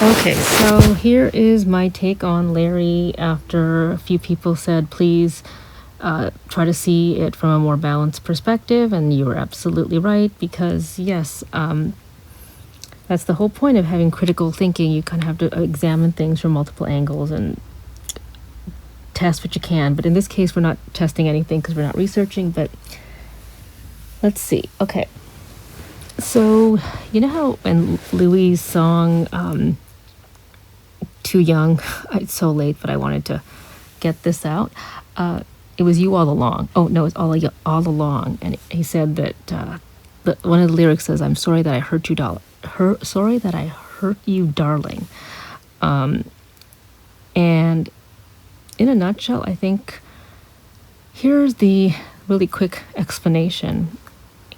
Okay, so here is my take on Larry after a few people said, please try to see it from a more balanced perspective. And you were absolutely right, because yes, that's the whole point of having critical thinking. You kind of have to examine things from multiple angles and test what you can. But in this case, we're not testing anything because we're not researching, but let's see. Okay. So, you know how in Louis' song, Too Young, it's so late, but I wanted to get this out. It was you all along. Oh, no, it's all along. And he said that one of the lyrics says, I'm sorry that I hurt you, sorry that I hurt you, darling. And in a nutshell, I think here's the really quick explanation.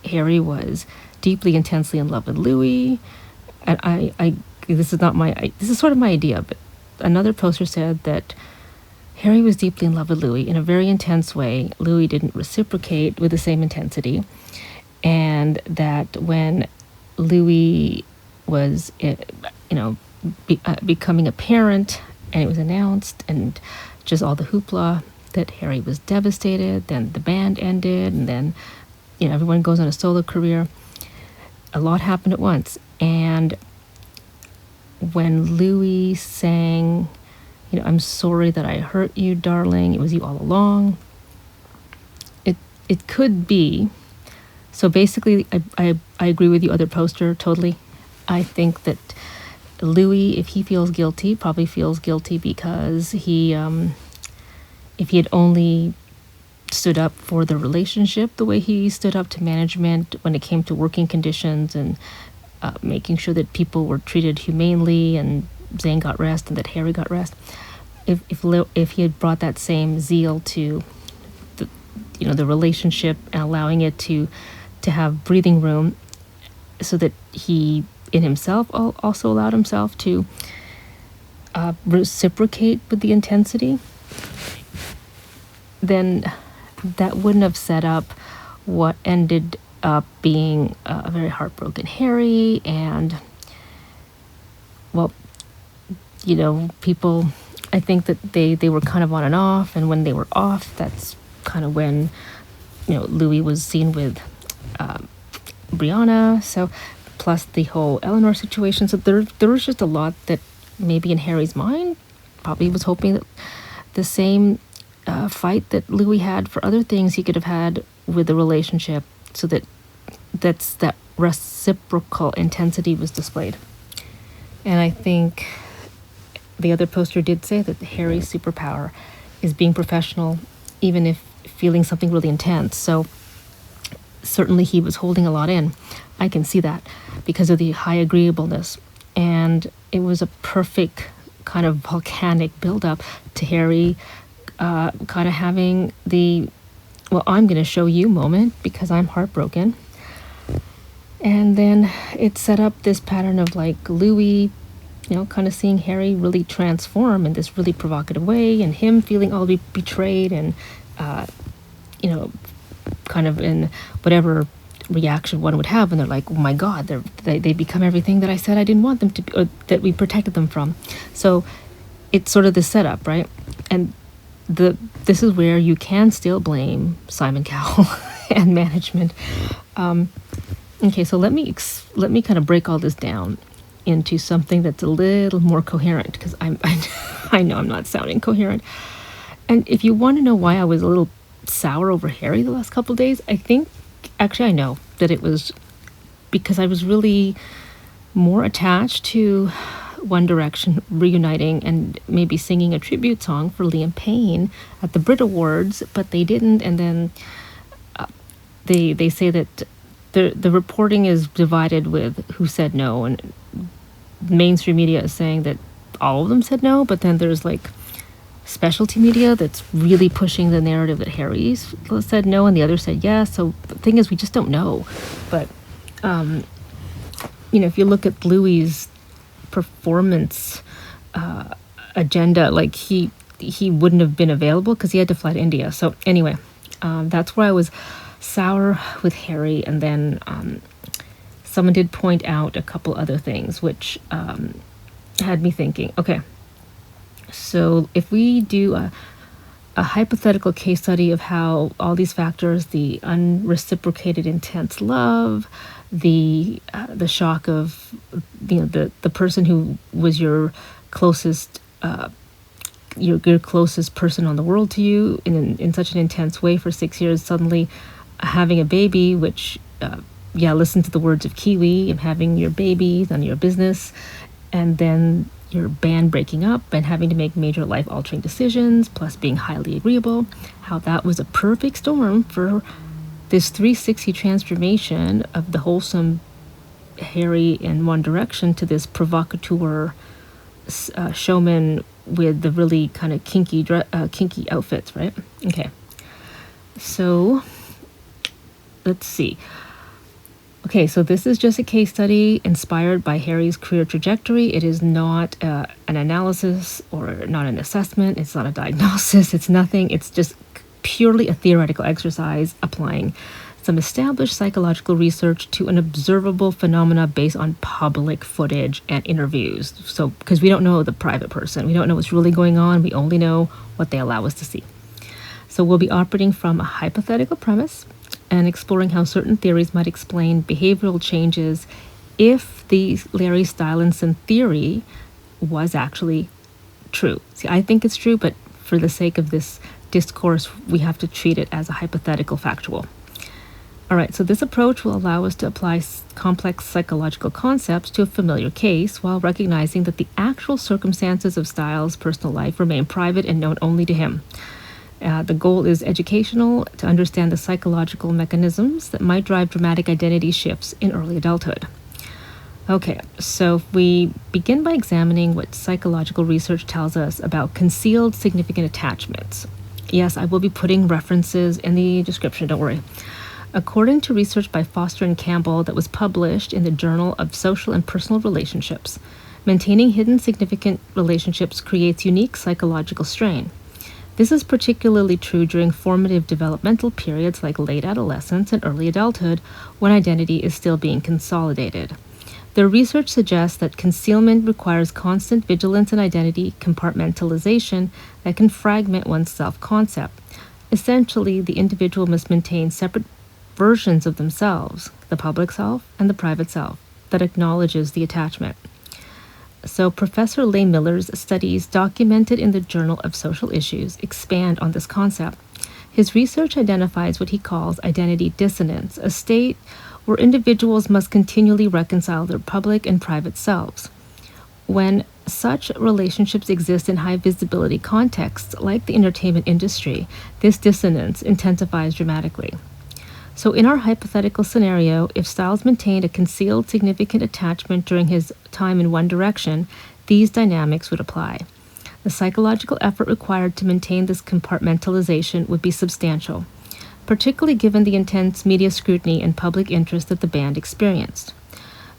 Harry was deeply, intensely in love with Louis. And I this is sort of my idea, but another poster said that Harry was deeply in love with Louis in a very intense way. Louis didn't reciprocate with the same intensity. And that when Louis was, becoming a parent, and it was announced, and just all the hoopla, that Harry was devastated. Then the band ended, and then, everyone goes on a solo career. A lot happened at once. And when Louis sang, I'm sorry that I hurt you, darling, it was you all along, it could be. So basically, I agree with you, other poster, totally. I think that Louis, if he feels guilty, probably feels guilty because he, if he had only stood up for the relationship the way he stood up to management when it came to working conditions and making sure that people were treated humanely and Zane got rest and that Harry got rest, if he had brought that same zeal to the relationship and allowing it to have breathing room, so that he in himself also allowed himself to reciprocate with the intensity, then that wouldn't have set up what ended up being a very heartbroken Harry. And people, I think that they were kind of on and off, and when they were off, that's kind of when Louis was seen with Brianna. So plus the whole Eleanor situation, so there was just a lot that maybe in Harry's mind probably was hoping that the same fight that Louis had for other things he could have had with the relationship, so that reciprocal intensity was displayed. And I think the other poster did say that Harry's superpower is being professional, even if feeling something really intense. So certainly he was holding a lot in. I can see that because of the high agreeableness. And it was a perfect kind of volcanic buildup to Harry kind of having the, I'm going to show you moment because I'm heartbroken. And then it set up this pattern of like Louis, kind of seeing Harry really transform in this really provocative way, and him feeling all betrayed and, kind of in whatever reaction one would have when they're like, oh my God, they become everything that I said I didn't want them to be, or that we protected them from. So it's sort of the setup, right? And this is where you can still blame Simon Cowell and management. Okay, so let me kind of break all this down into something that's a little more coherent, because I know I'm not sounding coherent. And if you want to know why I was a little sour over Harry the last couple of days, I know that it was because I was really more attached to One Direction reuniting and maybe singing a tribute song for Liam Payne at the Brit Awards, but they didn't. And then they say that the reporting is divided with who said no, and mainstream media is saying that all of them said no, but then there's like specialty media that's really pushing the narrative that Harry said no and the other said yes. So the thing is, we just don't know. But if you look at Louis' performance agenda, like he wouldn't have been available because he had to fly to India. So anyway, that's where I was sour with Harry. And then someone did point out a couple other things, which had me thinking, okay, so if we do a hypothetical case study of how all these factors, the unreciprocated intense love, the shock of the person who was your closest your closest person on the world to you in such an intense way for 6 years, suddenly having a baby, which listen to the words of Kiwi, and having your baby, then your business, and then your band breaking up and having to make major life-altering decisions, plus being highly agreeable, how that was a perfect storm for this 360 transformation of the wholesome Harry in one direction to this provocateur showman with the really kind of kinky outfits, right? Okay, so let's see. Okay, so this is just a case study inspired by Harry's career trajectory. It is not an analysis or not an assessment. It's not a diagnosis. It's nothing. It's just purely a theoretical exercise applying some established psychological research to an observable phenomena based on public footage and interviews. So, because we don't know the private person, we don't know what's really going on. We only know what they allow us to see. So we'll be operating from a hypothetical premise and exploring how certain theories might explain behavioral changes if the Larry Stylinson theory was actually true. See, I think it's true, but for the sake of this discourse, we have to treat it as a hypothetical factual. All right, so this approach will allow us to apply complex psychological concepts to a familiar case while recognizing that the actual circumstances of Styles' personal life remain private and known only to him. The goal is educational, to understand the psychological mechanisms that might drive dramatic identity shifts in early adulthood. Okay, so we begin by examining what psychological research tells us about concealed significant attachments. Yes, I will be putting references in the description, don't worry. According to research by Foster and Campbell that was published in the Journal of Social and Personal Relationships, maintaining hidden significant relationships creates unique psychological strain. This is particularly true during formative developmental periods like late adolescence and early adulthood, when identity is still being consolidated. The research suggests that concealment requires constant vigilance and identity compartmentalization that can fragment one's self-concept. Essentially, the individual must maintain separate versions of themselves, the public self and the private self, that acknowledges the attachment. So Professor Leigh Miller's studies documented in the Journal of Social Issues expand on this concept. His research identifies what he calls identity dissonance, a state where individuals must continually reconcile their public and private selves. When such relationships exist in high visibility contexts like the entertainment industry, this dissonance intensifies dramatically. So in our hypothetical scenario, if Styles maintained a concealed significant attachment during his time in one direction, these dynamics would apply. The psychological effort required to maintain this compartmentalization would be substantial, particularly given the intense media scrutiny and public interest that the band experienced.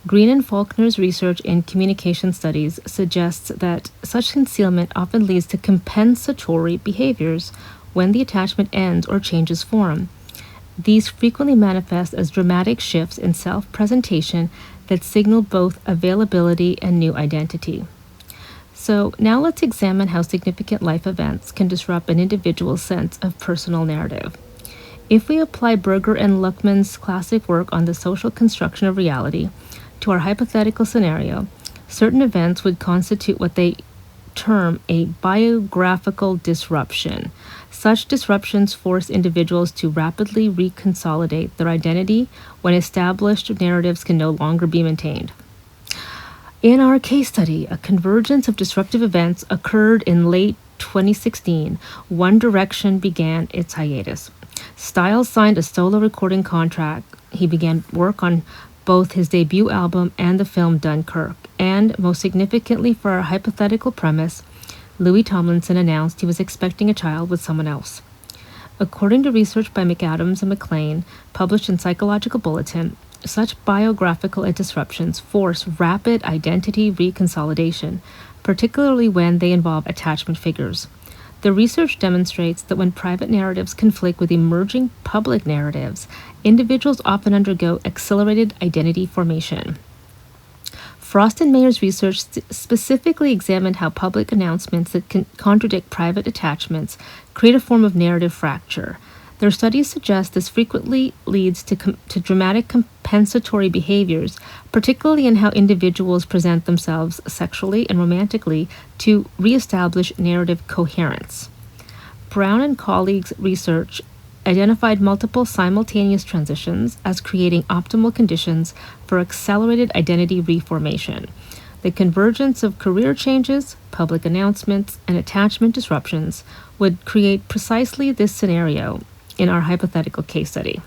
Green and Faulkner's research in communication studies suggests that such concealment often leads to compensatory behaviors when the attachment ends or changes form. These frequently manifest as dramatic shifts in self-presentation that signal both availability and new identity. So now let's examine how significant life events can disrupt an individual's sense of personal narrative. If we apply Berger and Luckman's classic work on the social construction of reality to our hypothetical scenario, certain events would constitute what they term a biographical disruption. Such disruptions force individuals to rapidly reconsolidate their identity when established narratives can no longer be maintained. In our case study, a convergence of disruptive events occurred in late 2016. One Direction began its hiatus. Styles signed a solo recording contract. He began work on both his debut album and the film Dunkirk. And most significantly for our hypothetical premise, Louis Tomlinson announced he was expecting a child with someone else. According to research by McAdams and McLean, published in Psychological Bulletin, such biographical disruptions force rapid identity reconsolidation, particularly when they involve attachment figures. The research demonstrates that when private narratives conflict with emerging public narratives, individuals often undergo accelerated identity formation. Frost and Mayer's research specifically examined how public announcements that can contradict private attachments create a form of narrative fracture. Their studies suggest this frequently leads to dramatic compensatory behaviors, particularly in how individuals present themselves sexually and romantically to reestablish narrative coherence. Brown and colleagues' research identified multiple simultaneous transitions as creating optimal conditions for accelerated identity reformation. The convergence of career changes, public announcements, and attachment disruptions would create precisely this scenario in our hypothetical case study.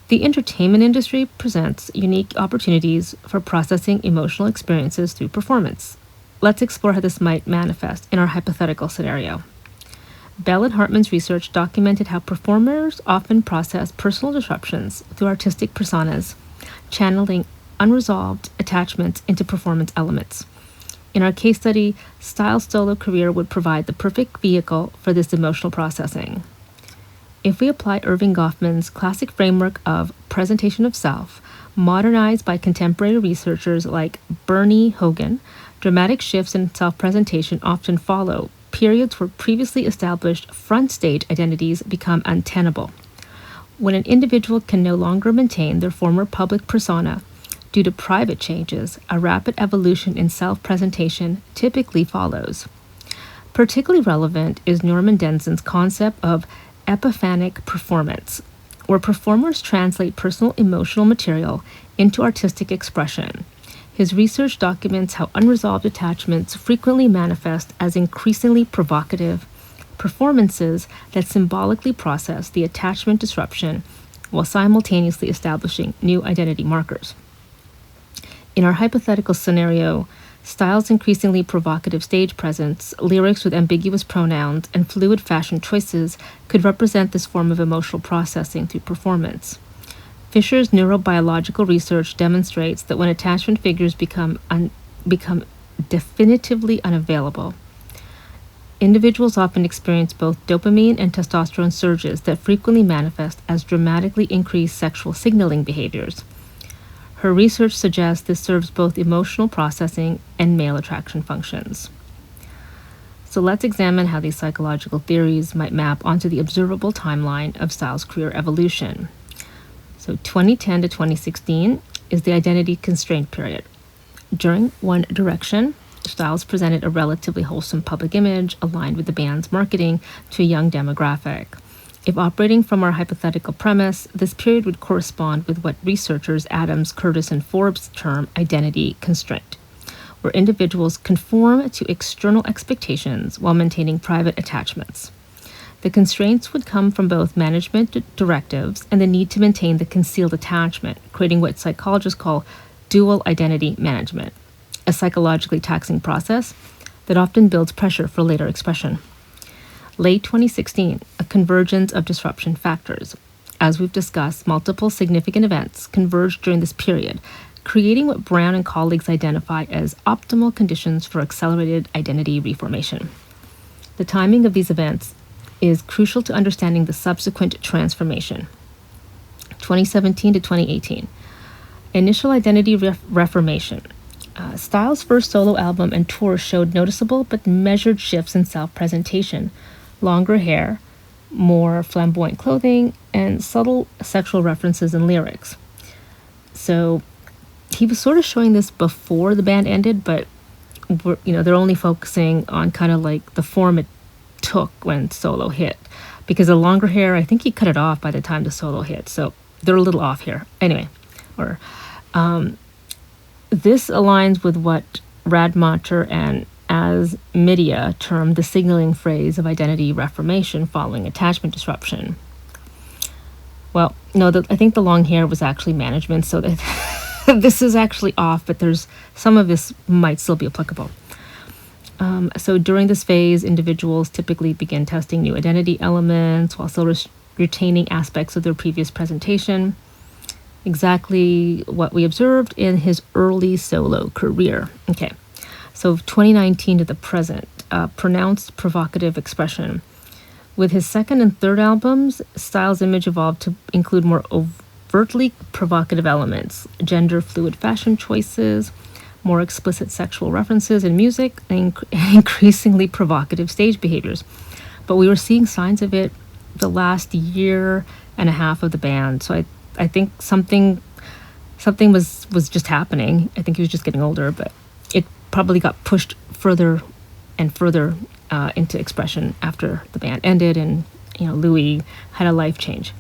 The entertainment industry presents unique opportunities for processing emotional experiences through performance. Let's explore how this might manifest in our hypothetical scenario. Bell and Hartman's research documented how performers often process personal disruptions through artistic personas, channeling unresolved attachments into performance elements. In our case study, Styles' solo career would provide the perfect vehicle for this emotional processing. If we apply Irving Goffman's classic framework of presentation of self, modernized by contemporary researchers like Bernie Hogan, dramatic shifts in self-presentation often follow periods where previously established front-stage identities become untenable. When an individual can no longer maintain their former public persona due to private changes, a rapid evolution in self-presentation typically follows. Particularly relevant is Norman Denson's concept of epiphanic performance, where performers translate personal emotional material into artistic expression. His research documents how unresolved attachments frequently manifest as increasingly provocative performances that symbolically process the attachment disruption while simultaneously establishing new identity markers. In our hypothetical scenario, Styles' increasingly provocative stage presence, lyrics with ambiguous pronouns, and fluid fashion choices could represent this form of emotional processing through performance. Fisher's neurobiological research demonstrates that when attachment figures become definitively unavailable, individuals often experience both dopamine and testosterone surges that frequently manifest as dramatically increased sexual signaling behaviors. Her research suggests this serves both emotional processing and male attraction functions. So let's examine how these psychological theories might map onto the observable timeline of Styles' career evolution. So 2010 to 2016 is the identity constraint period. During One Direction, Styles presented a relatively wholesome public image aligned with the band's marketing to a young demographic. If operating from our hypothetical premise, this period would correspond with what researchers Adams, Curtis, and Forbes term identity constraint, where individuals conform to external expectations while maintaining private attachments. The constraints would come from both management directives and the need to maintain the concealed attachment, creating what psychologists call dual identity management, a psychologically taxing process that often builds pressure for later expression. Late 2016, a convergence of disruption factors. As we've discussed, multiple significant events converged during this period, creating what Brown and colleagues identify as optimal conditions for accelerated identity reformation. The timing of these events is crucial to understanding the subsequent transformation. 2017 to 2018, initial identity reformation. Styles' first solo album and tour showed noticeable but measured shifts in self-presentation, longer hair, more flamboyant clothing, and subtle sexual references in lyrics. So he was sort of showing this before the band ended, but they're only focusing on kind of like the form it took when solo hit. Because the longer hair, I think he cut it off by the time the solo hit, so they're a little off here. Anyway, this aligns with what Radmacher and as media termed the signaling phrase of identity reformation following attachment disruption. Well, no, I think the long hair was actually management, so that this is actually off, but some of this might still be applicable. So during this phase, individuals typically begin testing new identity elements while still retaining aspects of their previous presentation. Exactly what we observed in his early solo career. Okay. So 2019 to the present, pronounced provocative expression. With his second and third albums, Styles' image evolved to include more overtly provocative elements, gender fluid fashion choices, more explicit sexual references in music, and increasingly provocative stage behaviors. But we were seeing signs of it the last year and a half of the band. So I think something was just happening. I think he was just getting older, but it probably got pushed further and further into expression after the band ended, and Louis had a life change.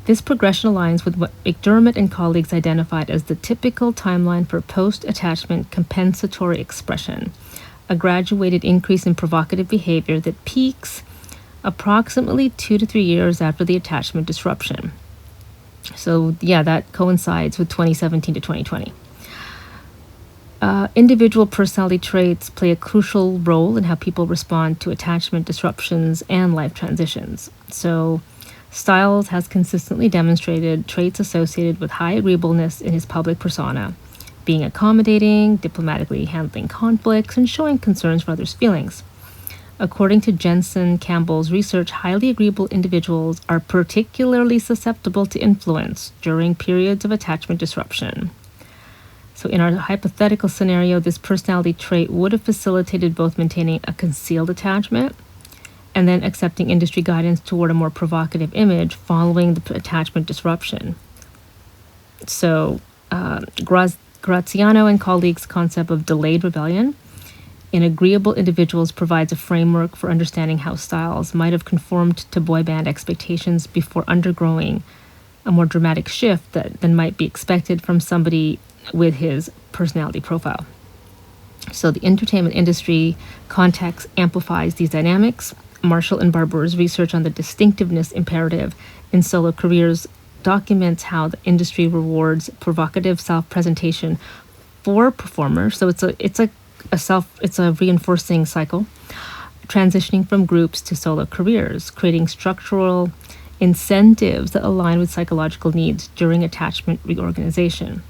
This progression aligns with what McDermott and colleagues identified as the typical timeline for post-attachment compensatory expression, a graduated increase in provocative behavior that peaks approximately 2 to 3 years after the attachment disruption. So yeah, that coincides with 2017 to 2020. Individual personality traits play a crucial role in how people respond to attachment disruptions and life transitions. So Stiles has consistently demonstrated traits associated with high agreeableness in his public persona, being accommodating, diplomatically handling conflicts, and showing concerns for others' feelings. According to Jensen Campbell's research, highly agreeable individuals are particularly susceptible to influence during periods of attachment disruption. So in our hypothetical scenario, this personality trait would have facilitated both maintaining a concealed attachment and then accepting industry guidance toward a more provocative image following the attachment disruption. So Graziano and colleagues' concept of delayed rebellion in agreeable individuals provides a framework for understanding how Stiles might have conformed to boy band expectations before undergoing a more dramatic shift than might be expected from somebody with his personality profile. So the entertainment industry context amplifies these dynamics. Marshall and Barber's research on the distinctiveness imperative in solo careers documents how the industry rewards provocative self-presentation for performers. So it's a reinforcing cycle, transitioning from groups to solo careers, creating structural incentives that align with psychological needs during attachment reorganization.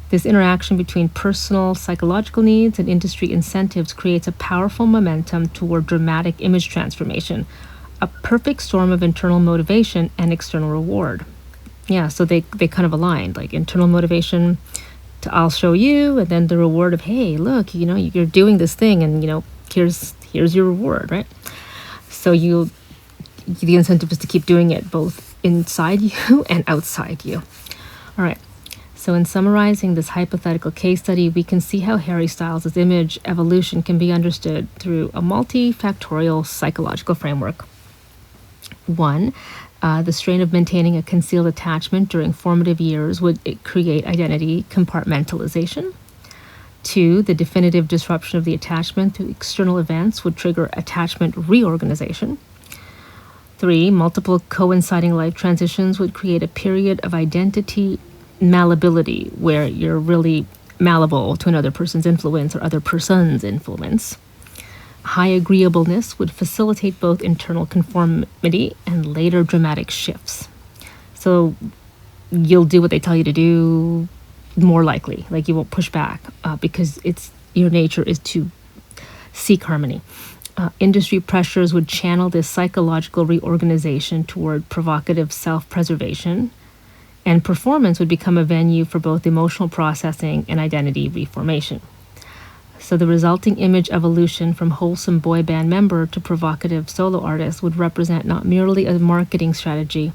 This interaction between personal psychological needs and industry incentives creates a powerful momentum toward dramatic image transformation, a perfect storm of internal motivation and external reward. Yeah, so they kind of aligned, like internal motivation to I'll show you, and then the reward of, hey, look, you're doing this thing, and here's your reward, right? So the incentive is to keep doing it both inside you and outside you. All right. So in summarizing this hypothetical case study, we can see how Harry Styles' image evolution can be understood through a multifactorial psychological framework. 1, the strain of maintaining a concealed attachment during formative years would create identity compartmentalization. 2, the definitive disruption of the attachment through external events would trigger attachment reorganization. 3, multiple coinciding life transitions would create a period of identity malleability, where you're really malleable to another person's influence or other person's influence. High agreeableness would facilitate both internal conformity and later dramatic shifts. So you'll do what they tell you to do more likely, like you won't push back because your nature is to seek harmony. Industry pressures would channel this psychological reorganization toward provocative self-preservation, and performance would become a venue for both emotional processing and identity reformation. So the resulting image evolution from wholesome boy band member to provocative solo artist would represent not merely a marketing strategy,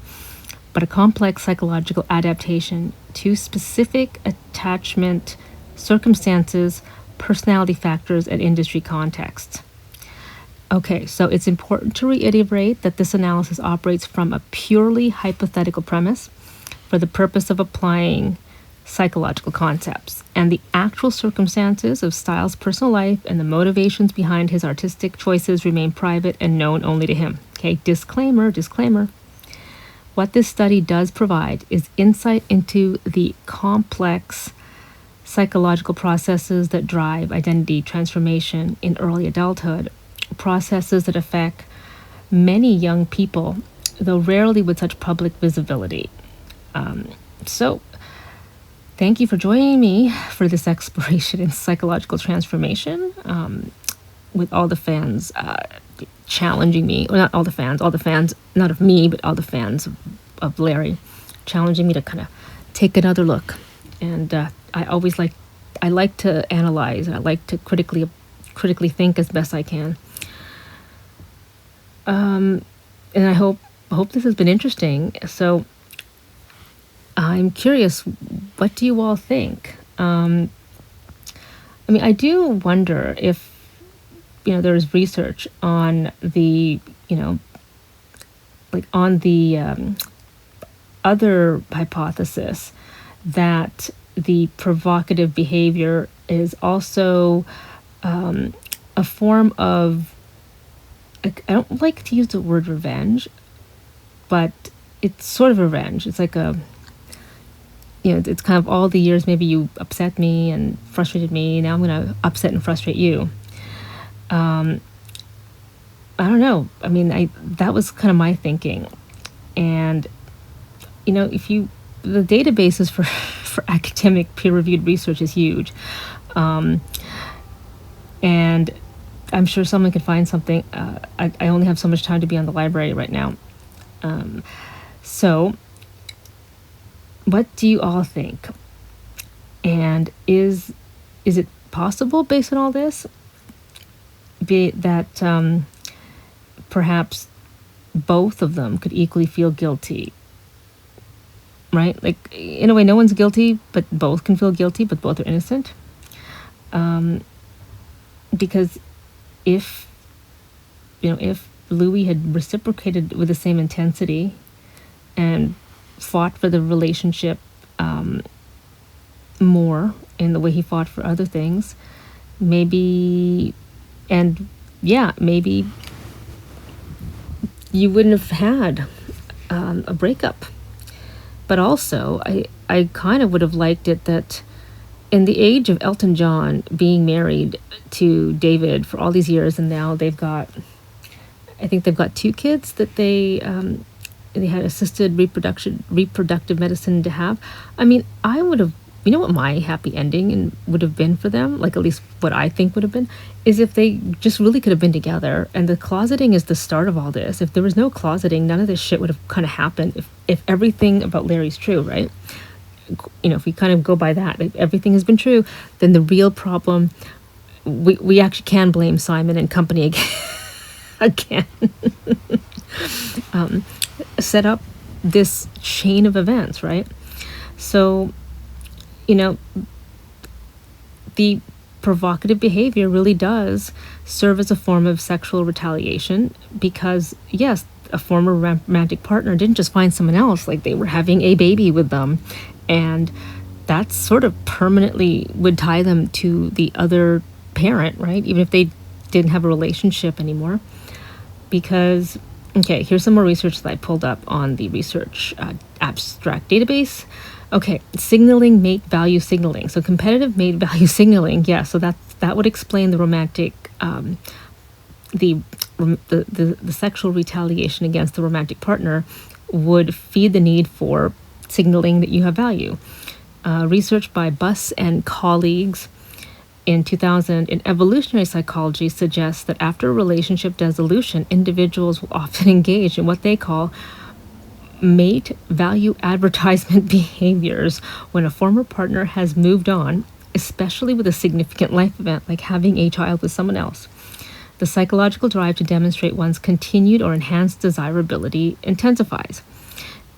but a complex psychological adaptation to specific attachment circumstances, personality factors, and industry contexts. Okay, so it's important to reiterate that this analysis operates from a purely hypothetical premise for the purpose of applying psychological concepts, and the actual circumstances of Styles' personal life and the motivations behind his artistic choices remain private and known only to him. Okay, disclaimer. What this study does provide is insight into the complex psychological processes that drive identity transformation in early adulthood, processes that affect many young people, though rarely with such public visibility. So thank you for joining me for this exploration in psychological transformation, with all the fans challenging me. Well, not all the fans, not of me, but all the fans of Larry, challenging me to kind of take another look. And I like to analyze, and I like to critically think as best I can. And I hope this has been interesting. So I'm curious, what do you all think? I mean, I do wonder if, there's research on the, on the other hypothesis that the provocative behavior is also a form of, I don't like to use the word revenge, but it's sort of revenge. It's like it's kind of all the years maybe you upset me and frustrated me. Now I'm going to upset and frustrate you. I don't know. I mean, that was kind of my thinking. And, the databases for academic peer-reviewed research is huge. And I'm sure someone could find something. I only have so much time to be on the library right now. So what do you all think? And is it possible, based on all this, that perhaps both of them could equally feel guilty? Right? Like, in a way, no one's guilty, but both can feel guilty, but both are innocent. Because if Louis had reciprocated with the same intensity and fought for the relationship more in the way he fought for other things, maybe you wouldn't have had a breakup. But also, I kind of would have liked it that in the age of Elton John being married to David for all these years, and now they've got 2 kids that they had assisted reproductive medicine to have. I mean, I would have, what my happy ending would have been for them, like at least what I think would have been, is if they just really could have been together. And the closeting is the start of all this. If there was no closeting, none of this shit would have kind of happened. If everything about Larry's true, right? If we kind of go by that, if everything has been true, then the real problem, we actually can blame Simon and company again. Set up this chain of events, right? So, the provocative behavior really does serve as a form of sexual retaliation because, yes, a former romantic partner didn't just find someone else, like they were having a baby with them, and that sort of permanently would tie them to the other parent, right? Even if they didn't have a relationship anymore. Because, okay, here's some more research that I pulled up on the research abstract database. Okay, signaling mate value signaling. So competitive mate value signaling, yeah, so that would explain the romantic, the sexual retaliation against the romantic partner would feed the need for signaling that you have value. Research by Buss and colleagues in 2000 in evolutionary psychology suggests that after relationship dissolution, individuals will often engage in what they call mate value advertisement behaviors when a former partner has moved on, especially with a significant life event like having a child with someone else. The psychological drive to demonstrate one's continued or enhanced desirability intensifies.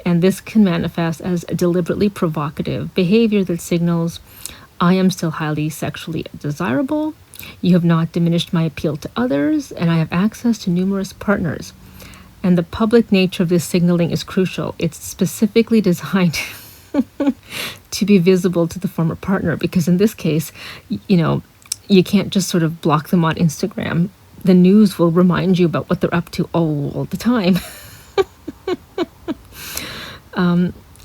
And this can manifest as a deliberately provocative behavior that signals, I am still highly sexually desirable, you have not diminished my appeal to others, and I have access to numerous partners. And the public nature of this signaling is crucial. It's specifically designed to be visible to the former partner, because in this case, you can't just sort of block them on Instagram. The news will remind you about what they're up to all the time.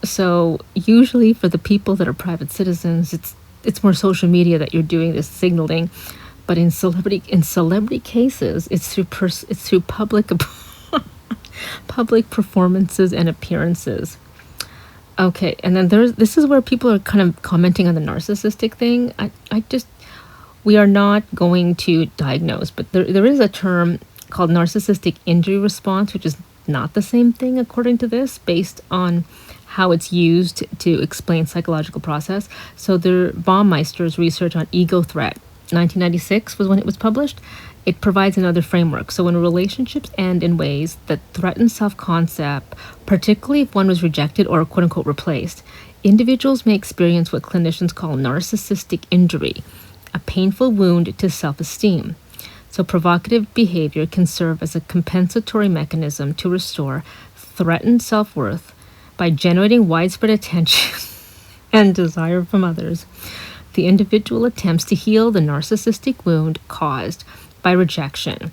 So usually for the people that are private citizens, it's more social media that you're doing this signaling, but in celebrity cases, it's through public performances and appearances. Okay, and then this is where people are kind of commenting on the narcissistic thing. We are not going to diagnose, but there is a term called narcissistic injury response, which is not the same thing according to this, based on how it's used to explain psychological process. So the Baumeister's research on ego threat, 1996 was when it was published. It provides another framework. So when relationships end in ways that threaten self-concept, particularly if one was rejected or quote unquote replaced, individuals may experience what clinicians call narcissistic injury, a painful wound to self-esteem. So provocative behavior can serve as a compensatory mechanism to restore threatened self-worth by generating widespread attention and desire from others. The individual attempts to heal the narcissistic wound caused by rejection.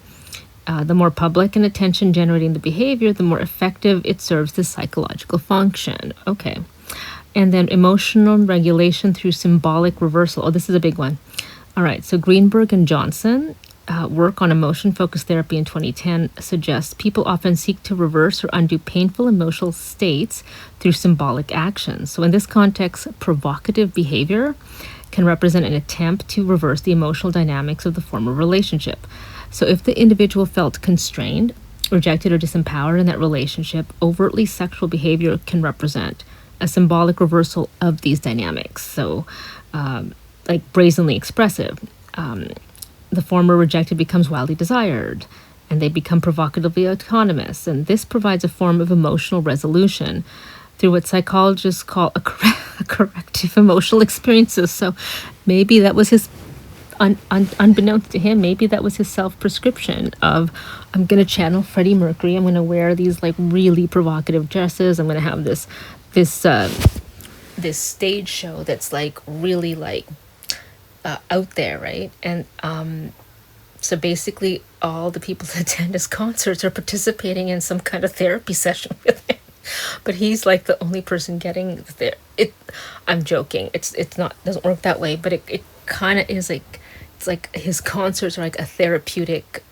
The more public and attention generating the behavior, the more effective it serves the psychological function. Okay. And then emotional regulation through symbolic reversal. Oh, this is a big one. All right. So Greenberg and Johnson work on emotion-focused therapy in 2010 suggests people often seek to reverse or undo painful emotional states through symbolic actions. So in this context, provocative behavior can represent an attempt to reverse the emotional dynamics of the former relationship. So if the individual felt constrained, rejected, or disempowered in that relationship, overtly sexual behavior can represent a symbolic reversal of these dynamics. So like brazenly expressive. The former rejected becomes wildly desired, and they become provocatively autonomous. And this provides a form of emotional resolution through what psychologists call a corrective emotional experiences. So maybe that was his, unbeknownst to him, maybe that was his self-prescription of, I'm going to channel Freddie Mercury. I'm going to wear these like really provocative dresses. I'm going to have this stage show that's like really like out there, right? And so basically all the people that attend his concerts are participating in some kind of therapy session with him. But he's like the only person getting there. I'm joking. It's not, doesn't work that way, but it kind of is like, it's like his concerts are like a therapeutic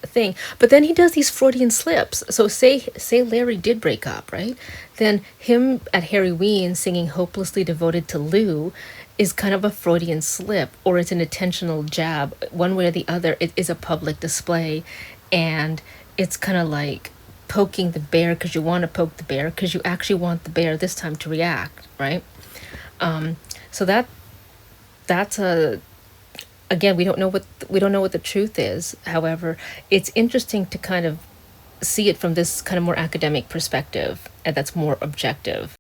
thing. But then he does these Freudian slips. So say Larry did break up, right? Then him at Harry Ween singing Hopelessly Devoted to Lou is kind of a Freudian slip, or it's an intentional jab. One way or the other, it is a public display, and it's kind of like poking the bear because you want to poke the bear because you actually want the bear this time to react, right? So that's a, again, we don't know what the truth is. However, it's interesting to kind of see it from this kind of more academic perspective, and that's more objective.